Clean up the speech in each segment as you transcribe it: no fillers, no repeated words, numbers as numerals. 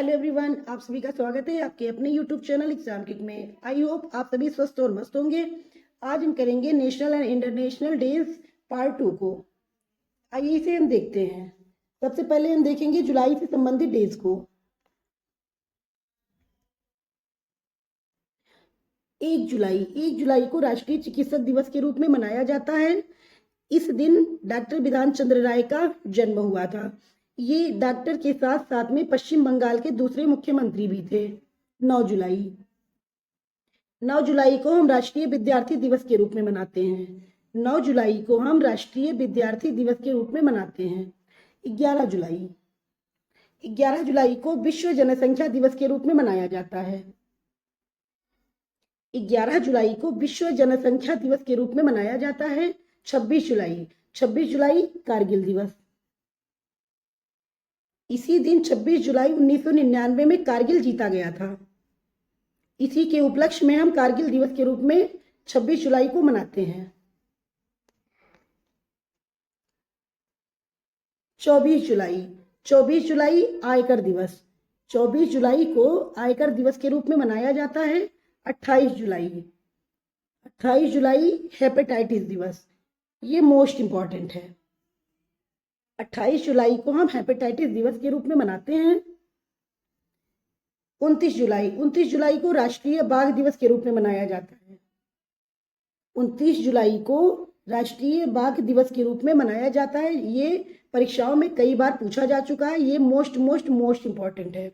Hello everyone, आप सभी का स्वागत है आपके अपने यूट्यूब चैनल एग्जाम किट में। आई होप आप सभी स्वस्थ और मस्त होंगे। आज हम करेंगे national and international days part 2 को। आइए इसे हम देखते हैं। सबसे पहले हम देखेंगे जुलाई से संबंधित डेज को। 1 जुलाई को राष्ट्रीय चिकित्सक दिवस के रूप में मनाया जाता है। इस दिन डॉक्टर बिधान चंद्र राय का जन्म हुआ था। ये डॉक्टर के साथ साथ में पश्चिम बंगाल के दूसरे मुख्यमंत्री भी थे। 9 जुलाई 9 जुलाई को हम राष्ट्रीय विद्यार्थी दिवस के रूप में मनाते हैं। 9 जुलाई को हम राष्ट्रीय विद्यार्थी दिवस के रूप में मनाते हैं। 11 जुलाई 11 जुलाई को विश्व जनसंख्या दिवस के रूप में मनाया जाता है। 11 जुलाई को विश्व जनसंख्या दिवस के रूप में मनाया जाता है। 26 जुलाई कारगिल दिवस। इसी दिन 26 जुलाई 1999 में कारगिल जीता गया था। इसी के उपलक्ष्य में हम कारगिल दिवस के रूप में 26 जुलाई को मनाते हैं। 24 जुलाई आयकर दिवस। 24 जुलाई को आयकर दिवस के रूप में मनाया जाता है। 28 जुलाई हेपेटाइटिस दिवस। ये मोस्ट इंपॉर्टेंट है। 28 जुलाई को हम हेपेटाइटिस दिवस के रूप में मनाते हैं। 29 जुलाई को राष्ट्रीय बाघ दिवस के रूप में मनाया जाता है। 29 जुलाई को राष्ट्रीय बाघ दिवस के रूप में मनाया जाता है। ये परीक्षाओं में कई बार पूछा जा चुका है। ये मोस्ट इंपॉर्टेंट है।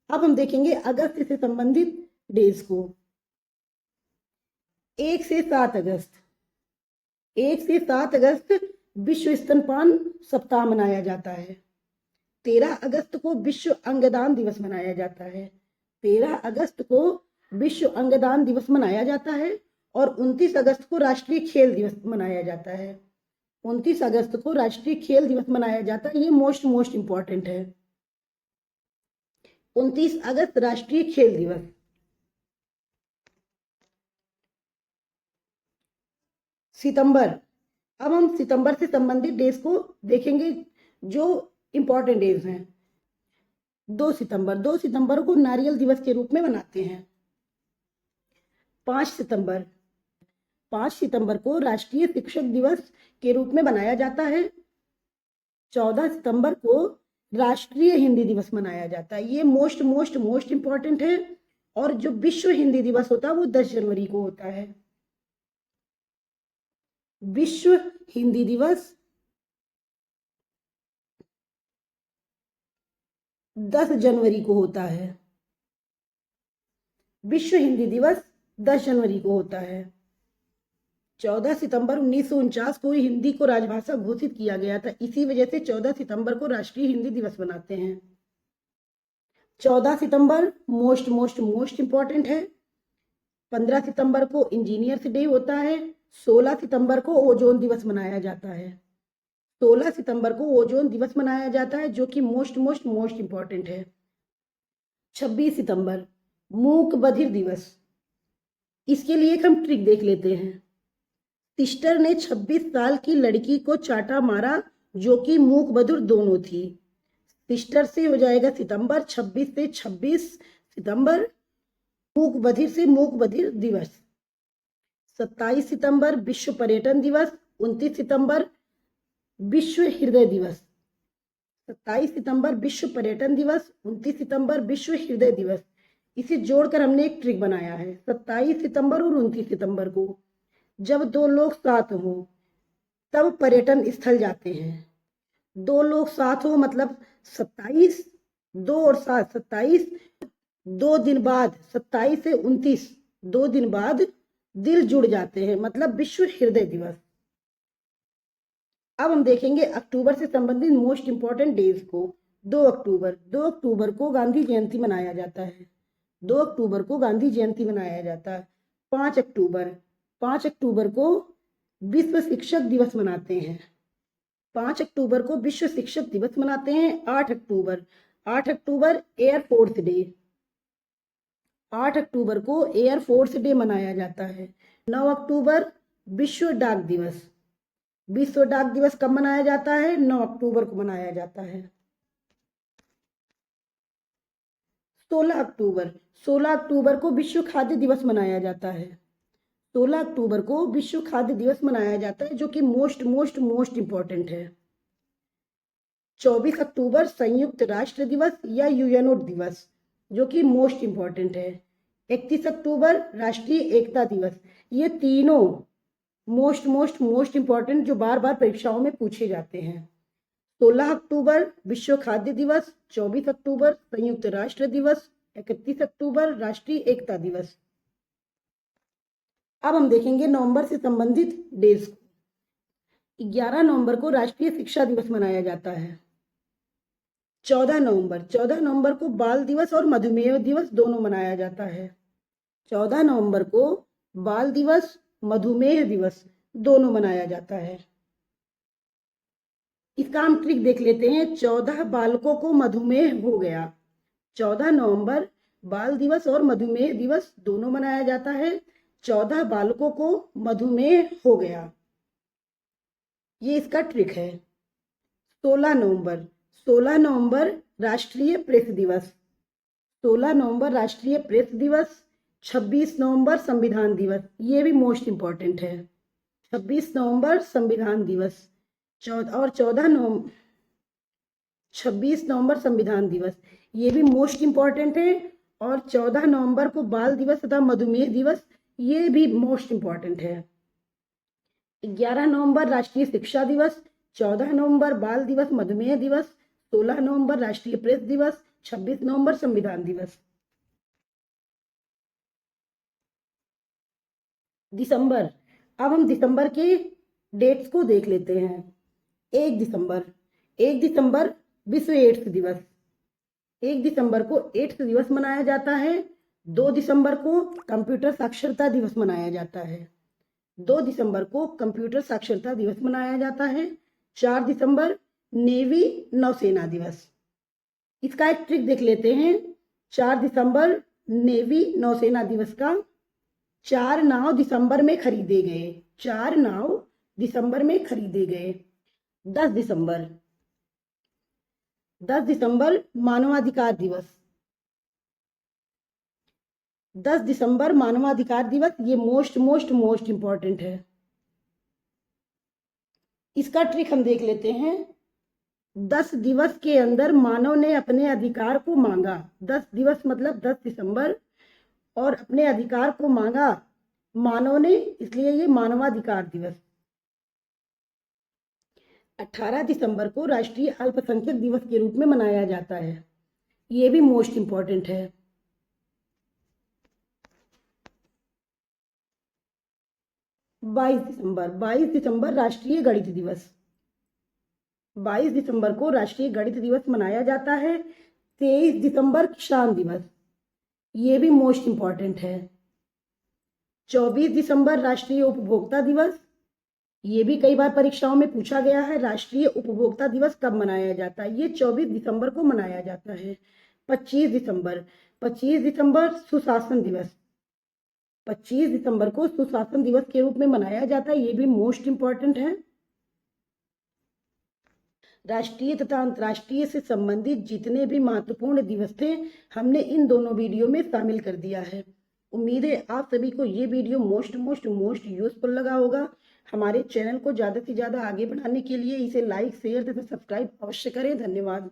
अब हम देखेंगे अगस्त से संबंधित डेज को। 1 से 7 अगस्त विश्व स्तनपान सप्ताह मनाया जाता है। 13 अगस्त को विश्व अंगदान दिवस मनाया जाता है। 13 अगस्त को विश्व अंगदान दिवस मनाया जाता है। और 29 अगस्त को राष्ट्रीय खेल दिवस मनाया जाता है। 29 अगस्त को राष्ट्रीय खेल दिवस मनाया जाता है। ये मोस्ट इंपॉर्टेंट है। 29 अगस्त राष्ट्रीय खेल दिवस। सितंबर। अब हम सितंबर से संबंधित डेज को देखेंगे जो इंपॉर्टेंट डेज हैं। 2 सितंबर को नारियल दिवस के रूप में मनाते हैं। 5 सितंबर को राष्ट्रीय शिक्षक दिवस के रूप में मनाया जाता है। 14 सितंबर को राष्ट्रीय हिंदी दिवस मनाया जाता है। ये मोस्ट इंपॉर्टेंट है। और जो विश्व हिंदी दिवस होता है वो 10 जनवरी को होता है। विश्व हिंदी दिवस 10 जनवरी को होता है। विश्व हिंदी दिवस 10 जनवरी को होता है। 14 सितंबर 1949 को हिंदी को राजभाषा घोषित किया गया था। इसी वजह से 14 सितंबर को राष्ट्रीय हिंदी दिवस मनाते हैं। 14 सितंबर मोस्ट इंपॉर्टेंट है। 15 सितंबर को इंजीनियर्स डे होता है। 16 सितंबर को ओजोन दिवस मनाया जाता है। 16 सितंबर को ओजोन दिवस मनाया जाता है जो कि मोस्ट इंपॉर्टेंट है। 26 सितंबर मूक बधिर दिवस। इसके लिए एक हम ट्रिक देख लेते हैं। सिस्टर ने 26 साल की लड़की को चाटा मारा जो कि मूक बधिर दोनों थी। सिस्टर से हो जाएगा सितंबर। 26 से 26 सितंबर। मूक बधिर से मूक बधिर दिवस। 27 सितंबर विश्व पर्यटन दिवस। 29 सितंबर विश्व हृदय दिवस। 27 सितंबर विश्व पर्यटन दिवस। 29 सितंबर विश्व हृदय दिवस। इसे जोड़कर हमने एक ट्रिक बनाया है। 27 सितंबर और 29 सितंबर को जब 2 लोग साथ हों तब पर्यटन स्थल जाते हैं। 2 लोग साथ हो मतलब 27, 2 और 7 27। 2 दिन बाद 27 से 29 2 दिन बाद दिल जुड़ जाते हैं मतलब विश्व हृदय दिवस। अब हम देखेंगे अक्टूबर से संबंधित मोस्ट इंपॉर्टेंट डेज को। 2 अक्टूबर को गांधी जयंती मनाया जाता है। 2 अक्टूबर को गांधी जयंती मनाया जाता है। 5 अक्टूबर को विश्व शिक्षक दिवस मनाते हैं। 5 अक्टूबर को विश्व शिक्षक दिवस मनाते हैं। 8 अक्टूबर एयरफोर्स डे। 8 अक्टूबर को एयरफोर्स डे मनाया जाता है। 9 अक्टूबर विश्व डाक दिवस। विश्व डाक दिवस कब मनाया जाता है? 9 अक्टूबर को मनाया जाता है। 16 अक्टूबर 16 अक्टूबर को विश्व खाद्य दिवस मनाया जाता है। 16 अक्टूबर को विश्व खाद्य दिवस मनाया जाता है, जो कि मोस्ट मोस्ट मोस्ट इंपॉर्टेंट है। 24 अक्टूबर संयुक्त राष्ट्र दिवस या यूएनओ दिवस, जो कि मोस्ट इंपॉर्टेंट है। 31 अक्टूबर राष्ट्रीय एकता दिवस। ये तीनों मोस्ट मोस्ट मोस्ट इंपॉर्टेंट जो बार बार परीक्षाओं में पूछे जाते हैं। 16 अक्टूबर विश्व खाद्य दिवस, 24 अक्टूबर संयुक्त राष्ट्र दिवस, 31 अक्टूबर राष्ट्रीय एकता दिवस। अब हम देखेंगे नवंबर से संबंधित डेज। 11 नवंबर को राष्ट्रीय शिक्षा दिवस मनाया जाता है। 14 नवंबर को बाल दिवस और मधुमेह दिवस दोनों मनाया जाता है। 14 नवंबर को बाल दिवस, मधुमेह दिवस दोनों मनाया जाता है। इसका हम ट्रिक देख लेते हैं। 14 बालकों को मधुमेह हो गया। 14 नवंबर बाल दिवस और मधुमेह दिवस दोनों मनाया जाता है। 14 बालकों को मधुमेह हो गया, ये इसका ट्रिक है। 16 नवंबर राष्ट्रीय प्रेस दिवस। 16 नवंबर राष्ट्रीय प्रेस दिवस। 26 नवंबर संविधान दिवस, ये भी मोस्ट इंपॉर्टेंट है। 26 नवंबर संविधान दिवस और 26 नवंबर संविधान दिवस, ये भी मोस्ट इंपॉर्टेंट है। और 14 नवंबर को बाल दिवस तथा मधुमेह दिवस, ये भी मोस्ट इंपॉर्टेंट है। 11 नवंबर राष्ट्रीय शिक्षा दिवस, 14 नवंबर बाल दिवस मधुमेह दिवस, 16 नवंबर राष्ट्रीय प्रेस दिवस, 26 नवंबर संविधान दिवस। दिसंबर। अब हम दिसंबर के डेट्स को देख लेते हैं। 1 दिसंबर विश्व एड्स दिवस। 1 दिसंबर को एड्स दिवस मनाया जाता है। 2 दिसंबर को कंप्यूटर साक्षरता दिवस मनाया जाता है। 2 दिसंबर को कंप्यूटर साक्षरता दिवस मनाया जाता है। 4 दिसंबर नेवी नौसेना दिवस। इसका एक ट्रिक देख लेते हैं। 4 दिसंबर नेवी नौसेना दिवस का। 4 नाव दिसंबर में खरीदे गए। 4 नाव दिसंबर में खरीदे गए। 10 दिसंबर मानवाधिकार दिवस। 10 दिसंबर मानवाधिकार दिवस, ये मोस्ट मोस्ट मोस्ट इंपॉर्टेंट है। इसका ट्रिक हम देख लेते हैं। 10 दिवस के अंदर मानव ने अपने अधिकार को मांगा। 10 दिवस मतलब 10 दिसंबर, और अपने अधिकार को मांगा मानव ने, इसलिए ये मानवाधिकार दिवस। 18 दिसंबर को राष्ट्रीय अल्पसंख्यक दिवस के रूप में मनाया जाता है, ये भी मोस्ट इंपॉर्टेंट है। 22 दिसंबर राष्ट्रीय गणित दिवस। 22 दिसंबर को राष्ट्रीय गणित दिवस मनाया जाता है। 23 दिसंबर किसान दिवस, ये भी मोस्ट इंपॉर्टेंट है। 24 दिसंबर राष्ट्रीय उपभोक्ता दिवस, ये भी कई बार परीक्षाओं में पूछा गया है। राष्ट्रीय उपभोक्ता दिवस कब मनाया जाता है? ये 24 दिसंबर को मनाया जाता है। 25 दिसंबर सुशासन दिवस। 25 दिसंबर को सुशासन दिवस के रूप में मनाया जाता है, ये भी मोस्ट इंपॉर्टेंट है। राष्ट्रीय तथा अंतर्राष्ट्रीय से संबंधित जितने भी महत्वपूर्ण दिवस थे, हमने इन दोनों वीडियो में शामिल कर दिया है। उम्मीद है आप सभी को ये video most most most useful लगा होगा। हमारे चैनल को ज़्यादा से ज़्यादा आगे बढ़ाने के लिए इसे लाइक, शेयर तथा सब्सक्राइब अवश्य करें। धन्यवाद।